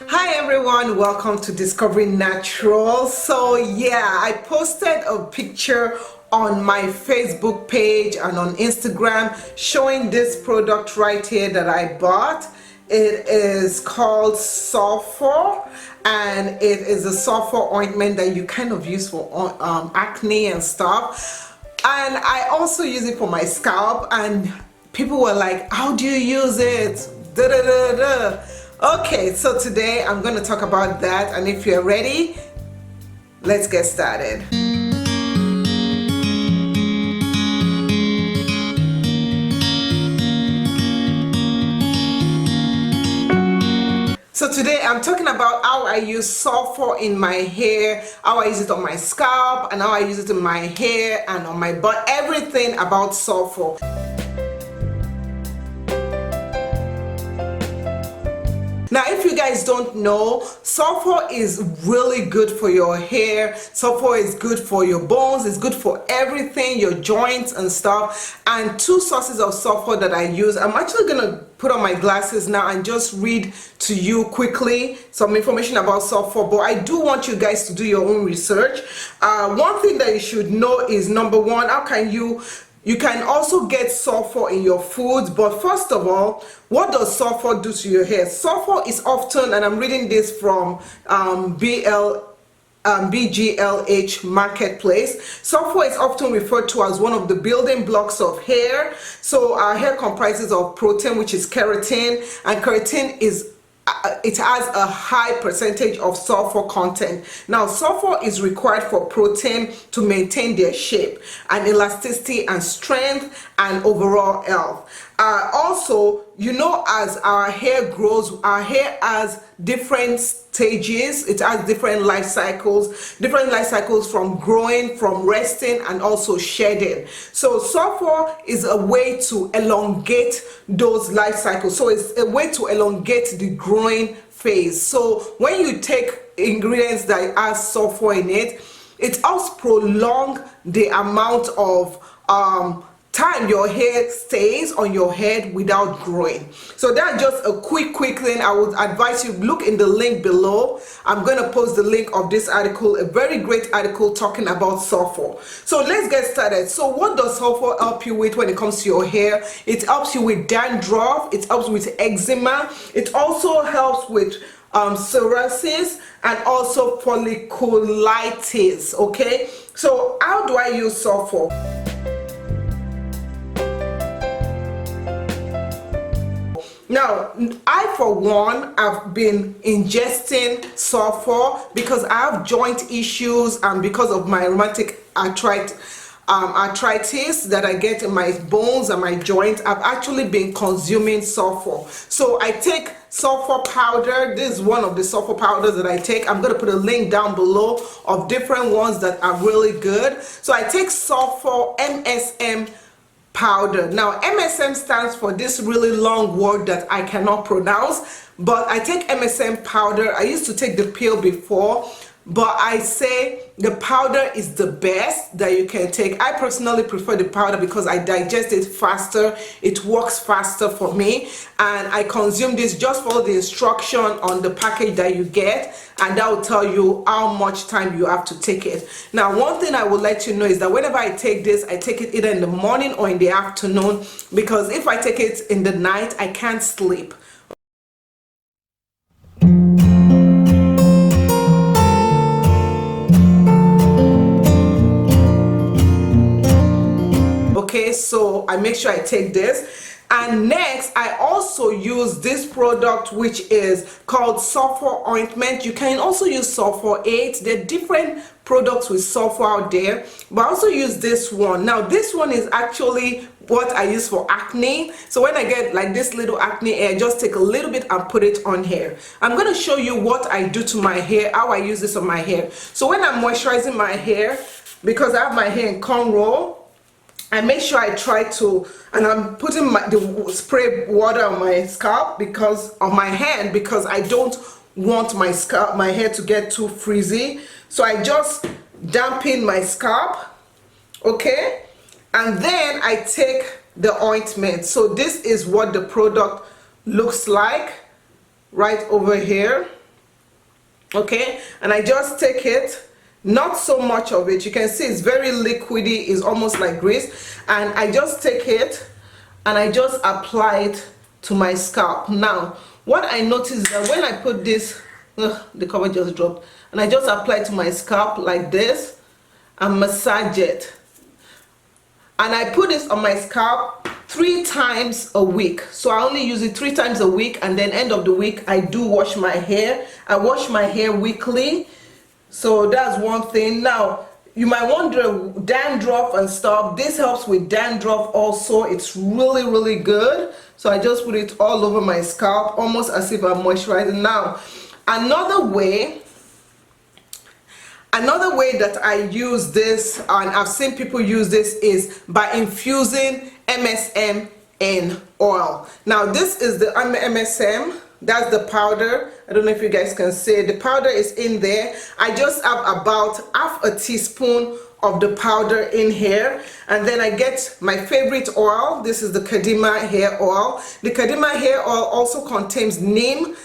Hi everyone, welcome to Discovering Natural. So yeah, I posted a picture on my Facebook page and on Instagram showing this product right here that I bought. It is called Sulfur, and it is a sulfur ointment that you kind of use for acne and stuff. And I also use it for my scalp, and people were like, how do you use it? Da, da, da, da. Okay, so today I'm going to talk about that, and if you're ready, let's get started. So today I'm talking about how I use sulfur in my hair, how I use it on my scalp, and how I use it in my hair and on my butt, everything about sulfur. Now, if you guys don't know, sulfur is really good for your hair. Sulfur is good for your bones. It's good for everything, your joints and stuff. And two sources of sulfur that I use. I'm actually going to put on my glasses now and just read to you quickly some information about sulfur. But I do want you guys to do your own research. One thing that you should know is, number one, how can you can also get sulfur in your foods. But first of all, what does sulfur do to your hair? Sulfur is often, and I'm reading this from BGLH Marketplace. Sulfur is often referred to as one of the building blocks of hair. So our hair comprises of protein, which is keratin, and keratin is it has a high percentage of sulfur content. Now, sulfur is required for protein to maintain their shape and elasticity and strength and overall health. Also, you know, as our hair grows, our hair has different stages. It has different life cycles from growing, from resting, and also shedding. So sulfur is a way to elongate those life cycles. So it's a way to elongate the growing phase. So when you take ingredients that have sulfur in it, it helps prolong the amount of time your hair stays on your head without growing. So that's just a quick thing. I would advise you look in the link below. I'm going to post the link of this article, a very great article talking about sulfur. So let's get started. So what does sulfur help you with when it comes to your hair? It helps you with dandruff, it helps with eczema, it also helps with psoriasis and also folliculitis. Okay, so how do I use sulfur? Now, I for one have been ingesting sulfur because I have joint issues and because of my rheumatic arthritis that I get in my bones and my joints. I've actually been consuming sulfur. So I take sulfur powder. This is one of the sulfur powders that I take. I'm going to put a link down below of different ones that are really good. So I take sulfur MSM powder. Now, MSM stands for this really long word that I cannot pronounce, but I take MSM powder. I used to take the pill before, but I say the powder is the best that you can take. I personally prefer the powder because I digest it faster. It works faster for me, and I consume this. Just follow the instruction on the package that you get, and that will tell you how much time you have to take it. Now, one thing I will let you know is that whenever I take this, I take it either in the morning or in the afternoon, because if I take it in the night, I can't sleep. Okay, so I make sure I take this. And next, I also use this product, which is called sulfur ointment. You can also use sulfur 8. There are different products with sulfur out there, but I also use this one. Now, this one is actually what I use for acne. So when I get like this little acne, I just take a little bit and put it on here. I'm going to show you what I do to my hair, how I use this on my hair. So when I'm moisturizing my hair, because I have my hair in cornrow, I make sure I try to, and I'm putting the spray water on my scalp, because on my hand, because I don't want my hair to get too frizzy. So I just dampen my scalp, okay, and then I take the ointment. So this is what the product looks like right over here. okay, and I just take it, not so much of it, you can see it's very liquidy, it's almost like grease, and I just take it and I just apply it to my scalp. Now what I noticed is that when I put this, the cover just dropped, and I just apply it to my scalp like this and massage it, and I put this on my scalp 3 times a week. So I only use it 3 times a week, and then end of the week I do wash my hair. I wash my hair weekly. So that's one thing. Now you might wonder, dandruff and stuff, this helps with dandruff also. It's really good. So I just put it all over my scalp, almost as if I'm moisturizing. Now another way that I use this, and I've seen people use this, is by infusing MSM in oil. Now this is the MSM, that's the powder. I don't know if you guys can see, the powder is in there. I just have about half a teaspoon of the powder in here, and then I get my favorite oil. This is the Kadima hair oil. The Kadima hair oil also contains neem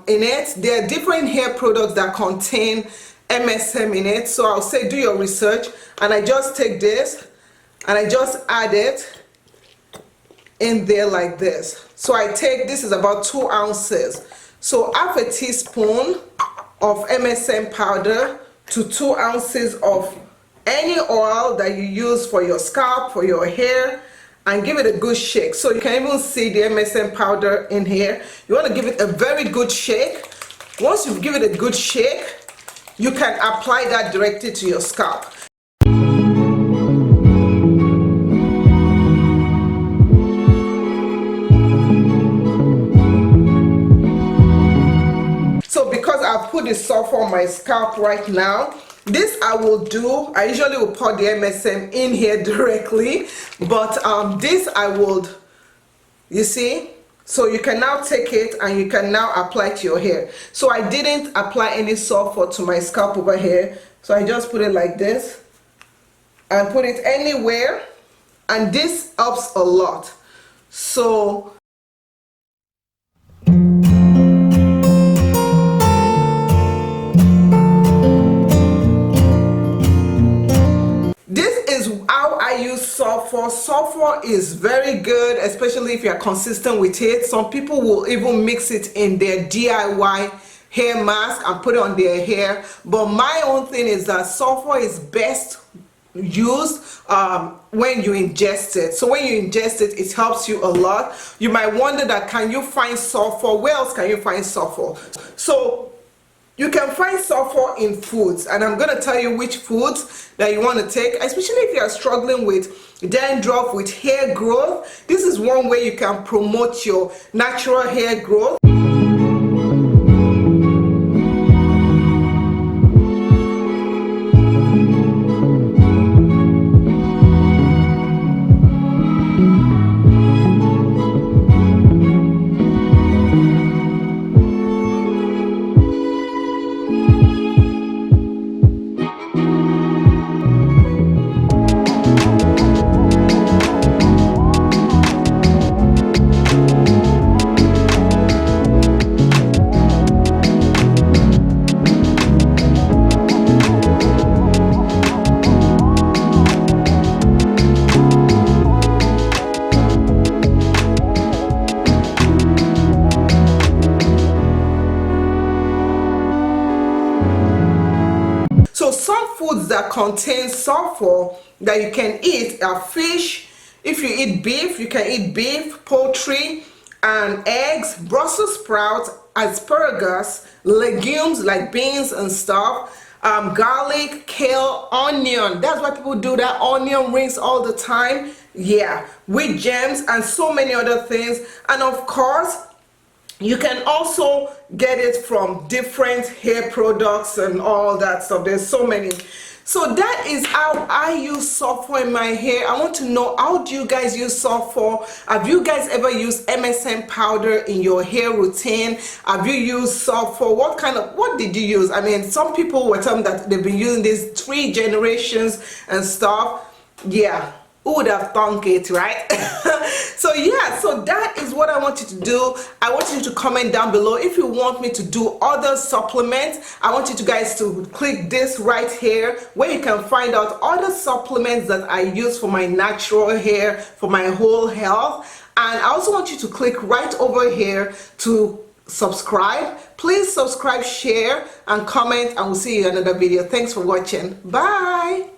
in it. There are different hair products that contain MSM in it, so I'll say do your research. And I just take this and I just add it in there like this. So I take, this is about 2 ounces, so half a teaspoon of MSM powder to 2 ounces of any oil that you use for your scalp, for your hair, and give it a good shake. So you can even see the MSM powder in here. You want to give it a very good shake. Once you give it a good shake, you can apply that directly to your scalp. So because I've put the sulfur on my scalp right now, this I will do, I usually will pour the MSM in here directly, but this I would, you see, so you can now take it and you can now apply it to your hair. So I didn't apply any sulfur to my scalp over here, so I just put it like this and put it anywhere, and this helps a lot. So how I use sulfur. Sulfur is very good, especially if you are consistent with it. Some people will even mix it in their DIY hair mask and put it on their hair, but my own thing is that sulfur is best used when you ingest it. So when you ingest it, it helps you a lot. You might wonder that, can you find sulfur? Where else can you find sulfur? So you can find sulfur in foods, and I'm going to tell you which foods that you want to take, especially if you are struggling with dandruff, with hair growth. This is one way you can promote your natural hair growth. So some foods that contain sulfur that you can eat are fish. If you eat beef, you can eat beef, poultry, and eggs, Brussels sprouts, asparagus, legumes like beans and stuff, garlic, kale, onion. That's why people do that onion rings all the time. Yeah, with jams and so many other things. And of course, you can also get it from different hair products and all that stuff. There's so many. So that is how I use sulfur in my hair. I want to know, how do you guys use sulfur? Have you guys ever used MSM powder in your hair routine? Have you used sulfur? What did you use? I mean, some people were telling me that they've been using this 3 generations and stuff. Yeah. Who would have thunk it, right? So yeah, so that is what I want you to do. I want you to comment down below if you want me to do other supplements. I want you to guys to click this right here where you can find out other supplements that I use for my natural hair, for my whole health. And I also want you to click right over here to subscribe. Please subscribe, share, and comment, and we'll see you in another video. Thanks for watching. Bye.